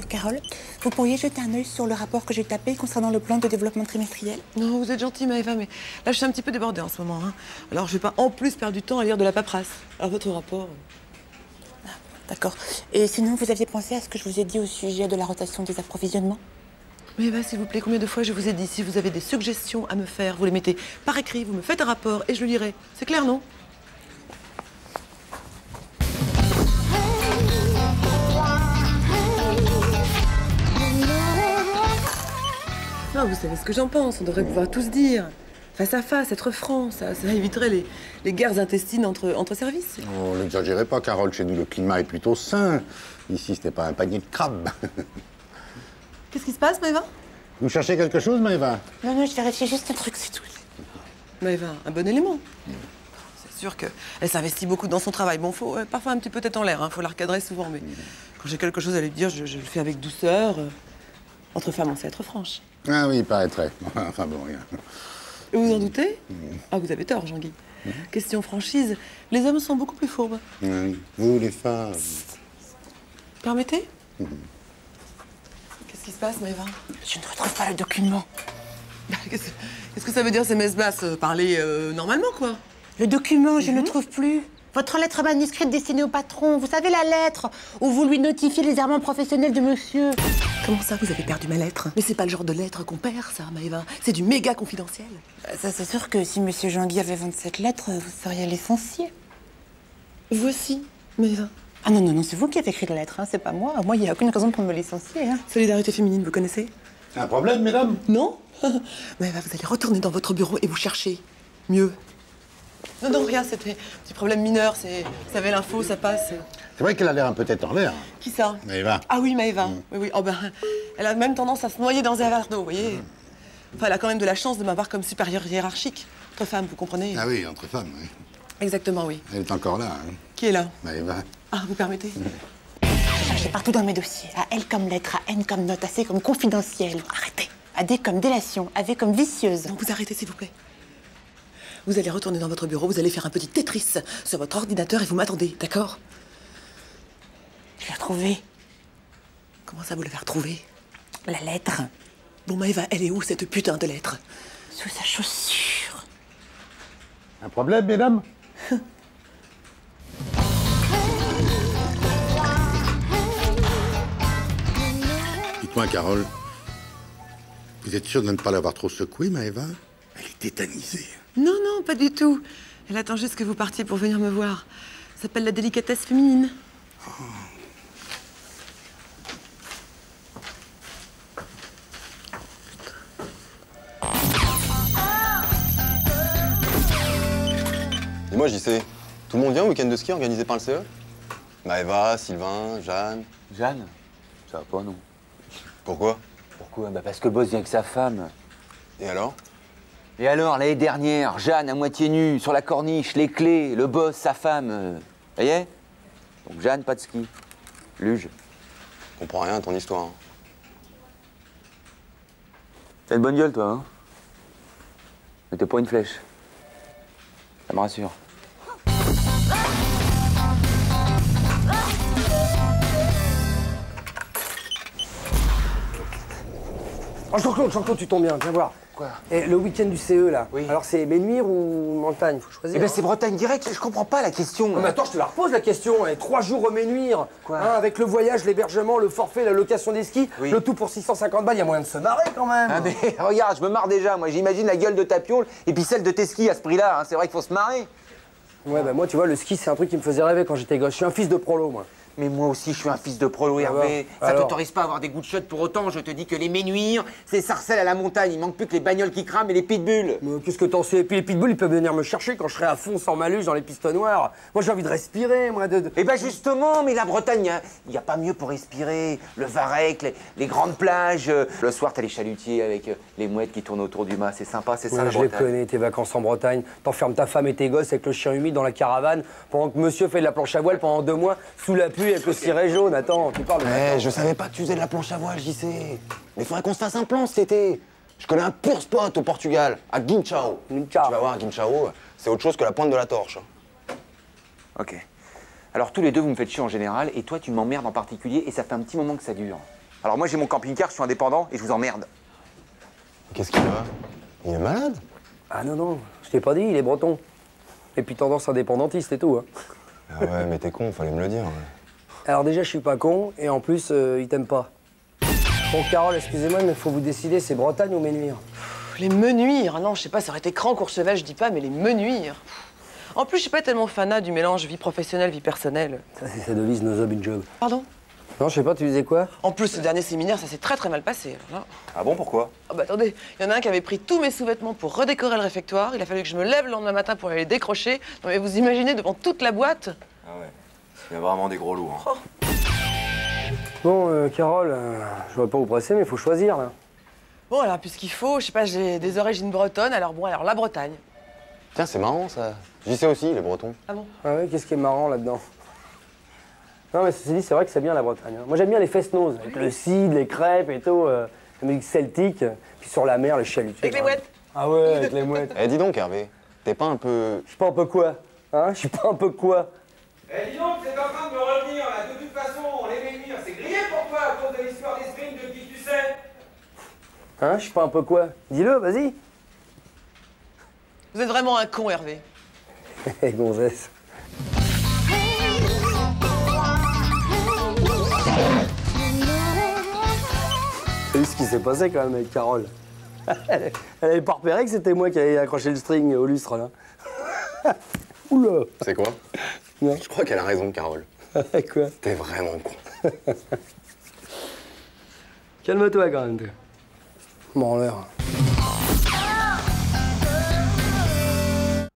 Carole, vous pourriez jeter un œil sur le rapport que j'ai tapé concernant le plan de développement trimestriel? Non, vous êtes gentille, Maëva, mais là, je suis un petit peu débordée en ce moment. Hein. Alors, je vais pas en plus perdre du temps à lire de la paperasse. Alors, votre rapport... Ah, d'accord. Et sinon, vous aviez pensé à ce que je vous ai dit au sujet de la rotation des approvisionnements? Maëva, s'il vous plaît, combien de fois je vous ai dit, si vous avez des suggestions à me faire, vous les mettez par écrit, vous me faites un rapport et je le lirai. C'est clair, non? Non, vous savez ce que j'en pense, on devrait pouvoir tout se dire. Face à face, être franc, ça éviterait les guerres intestines entre services. Oh, n'exagérez pas, Carole, chez nous le climat est plutôt sain. Ici, ce n'est pas un panier de crabes. Qu'est-ce qui se passe, Maëva? Vous cherchez quelque chose, Maëva? Non, non, je vérifie juste un truc, c'est tout. Maëva, un bon élément. C'est sûr qu'elle s'investit beaucoup dans son travail. Bon, faut parfois un petit peu tête en l'air, hein, faut la recadrer souvent, mais quand j'ai quelque chose à lui dire, je le fais avec douceur. Entre femmes, on sait être franche. Ah oui, il paraîtrait. Enfin bon, rien. Et vous en doutez? Ah, vous avez tort, Jean-Guy. Question franchise, les hommes sont beaucoup plus fourbes. Oui. Vous, les femmes... Permettez? Qu'est-ce qui se passe, Maëva? Je ne retrouve pas le document. Qu'est-ce que ça veut dire, ces messes basses? Parler normalement, quoi. Le document, je ne le trouve plus. Votre lettre manuscrite destinée au patron, vous savez la lettre où vous lui notifiez les errements professionnels de monsieur. Comment ça, vous avez perdu ma lettre? Mais c'est pas le genre de lettre qu'on perd, ça, Maëva. C'est du méga confidentiel. Ça, c'est sûr que si monsieur Jean-Guy avait 27 lettres, vous seriez licencié. Voici, Maëva. Ah non, non, non, c'est vous qui avez écrit la lettre, hein, c'est pas moi. Moi, il n'y a aucune raison pour me licencier. Hein. Solidarité féminine, vous connaissez? Un problème, mesdames? Non? Maëva, vous allez retourner dans votre bureau et vous chercher mieux. Non, non, rien, c'était un petit problème mineur. Vous savez, l'info, ça passe. C'est vrai qu'elle a l'air un peu tête en l'air. Qui ça? Maëva. Ah oui, Maëva. Oui, oui. Oh ben, elle a même tendance à se noyer dans un verre d'eau, vous voyez. Enfin, elle a quand même de la chance de m'avoir comme supérieure hiérarchique. Entre femmes, vous comprenez? Ah oui, entre femmes, oui. Exactement, oui. Elle est encore là, hein. Qui est là? Maëva. Ah, vous permettez? J'ai cherché partout dans mes dossiers. À L comme lettre, à N comme note, à C comme confidentiel. Arrêtez. À D comme délation, à V comme vicieuse. Donc vous arrêtez, s'il vous plaît. Vous allez retourner dans votre bureau, vous allez faire un petit Tetris sur votre ordinateur et vous m'attendez, d'accord? Je l'ai retrouvée. Comment ça, vous l'avez retrouvée? La lettre. Bon, Maëva, elle est où, cette putain de lettre? Sous sa chaussure. Un problème, mesdames? Dites-moi, Carole, vous êtes sûre de ne pas l'avoir trop secouée, Maëva? Elle est tétanisée. Non, non, pas du tout. Elle attend juste que vous partiez pour venir me voir. Ça s'appelle la délicatesse féminine. Oh. Dis-moi, JC, tout le monde vient au week-end de ski organisé par le CE? Maëva, Sylvain, Jeanne. Jeanne? Ça va pas, non. Pourquoi? Pourquoi? Bah parce que le boss vient avec sa femme. Et alors? Et alors, l'année dernière, Jeanne à moitié nue, sur la corniche, les clés, le boss, sa femme. Ça y est? Donc Jeanne, pas de ski. Luge. Je comprends rien à ton histoire. Hein. T'as une bonne gueule, toi, hein? Mais t'es pas une flèche. Ça me rassure. Oh, Jean-Claude, tu tombes bien, viens voir. Quoi? Et le week-end du CE, là. Oui. Alors, c'est Ménuire ou montagne? Faut choisir. Eh ben, c'est Bretagne direct, je comprends pas la question. Non, mais attends, je te la repose, la question. 3 jours au Ménuire. Quoi? Hein, avec le voyage, l'hébergement, le forfait, la location des skis. Oui. Le tout pour 650 balles, il y a moyen de se marrer, quand même. Ah, mais regarde, je me marre déjà. Moi, j'imagine la gueule de ta piole et puis celle de tes skis à ce prix-là. Hein. C'est vrai qu'il faut se marrer. Ouais, bah moi, tu vois, le ski, c'est un truc qui me faisait rêver quand j'étais gosse. Je suis un fils de prolo, moi. Mais moi aussi, je suis un fils de prolo, Hervé. Ça Alors t'autorise pas à avoir des goûts de chiottes pour autant. Je te dis que les Ménuires, c'est sarcelles à la montagne. Il manque plus que les bagnoles qui crament et les pitbulls. Mais qu'est-ce que t'en sais? Et puis les pitbulls, ils peuvent venir me chercher quand je serai à fond sans malus dans les pistes noires. Moi, j'ai envie de respirer, moi, Eh ben justement, mais la Bretagne, il y a pas mieux pour respirer. Le Varec, les grandes plages. Le soir, t'as les chalutiers avec les mouettes qui tournent autour du mât. C'est sympa, c'est ça, Ouais, la je les Bretagne. connais, tes vacances en Bretagne. T'enfermes ta femme et tes gosses avec le chien humide dans la caravane pendant que monsieur fait de la planche à voile pendant 2 mois sous la pluie avec le ciré jaune. Attends, tu parles de... Je savais pas que tu faisais de la planche à voile, JC. Mais il faudrait qu'on se fasse un plan cet été. Je connais un pur spot au Portugal, à Guinchao. Guinchao. Tu vas voir, Guinchao, c'est autre chose que la pointe de la torche. Ok. Alors tous les deux, vous me faites chier en général, et toi, tu m'emmerdes en particulier, et ça fait un petit moment que ça dure. Alors moi j'ai mon camping-car, je suis indépendant et je vous emmerde. Qu'est-ce qu'il a? Il est malade? Ah non, non, je t'ai pas dit, il est breton. Et puis tendance indépendantiste et tout. Hein. Ah ouais, mais t'es con, fallait me le dire. Ouais. Alors déjà, je suis pas con, et en plus, il t'aime pas. Bon, Carole, excusez-moi, mais faut vous décider, c'est Bretagne ou Menuire? Les menuire, non, je sais pas, ça aurait été cran, Courchevel, je dis pas, mais les menuire. En plus, je suis pas tellement fanat du mélange vie professionnelle, vie personnelle. Ça, c'est sa devise, no job in job. Pardon? Non, je sais pas, tu disais quoi? En plus, ce dernier séminaire, ça s'est très mal passé. Alors là. Ah bon, pourquoi? Ah bah attendez, il y en a un qui avait pris tous mes sous-vêtements pour redécorer le réfectoire. Il a fallu que je me lève le lendemain matin pour aller les décrocher. Non mais vous imaginez devant toute la boîte? Ah ouais, il y a vraiment des gros loups. Hein. Bon, Carole, je voudrais pas vous presser, mais il faut choisir, là. Bon alors, puisqu'il faut, je sais pas, j'ai des origines bretonnes, alors bon, alors la Bretagne. Tiens, c'est marrant ça. J'y sais aussi, les Bretons. Ah bon? Ah ouais, qu'est-ce qui est marrant là-dedans? Non, mais ceci dit, c'est vrai que c'est bien la Bretagne. Hein. Moi, j'aime bien les fest-noz, avec le cidre, les crêpes et tout, la musique celtique, puis sur la mer, le chalutier. Avec les mouettes? Ah ouais, avec les mouettes. Eh, dis donc, Hervé, t'es pas un peu... Je suis pas un peu quoi? Hein? Je suis pas un peu quoi? Eh dis donc, c'est en train de me revenir là, de toute façon, les menhirs, c'est grillé pour toi à cause de l'histoire des springs de qui tu sais. Hein? Je suis pas un peu quoi? Dis-le, vas-y. Vous êtes vraiment un con, Hervé. Hé, gonzesse. T'as vu ce qui s'est passé quand même avec Carole? Elle avait pas repéré que c'était moi qui avais accroché le string au lustre, là. Oula! C'est quoi? Non. Je crois qu'elle a raison, Carole. Quoi? T'es vraiment con. Calme-toi quand même, toi. Bon, l'air.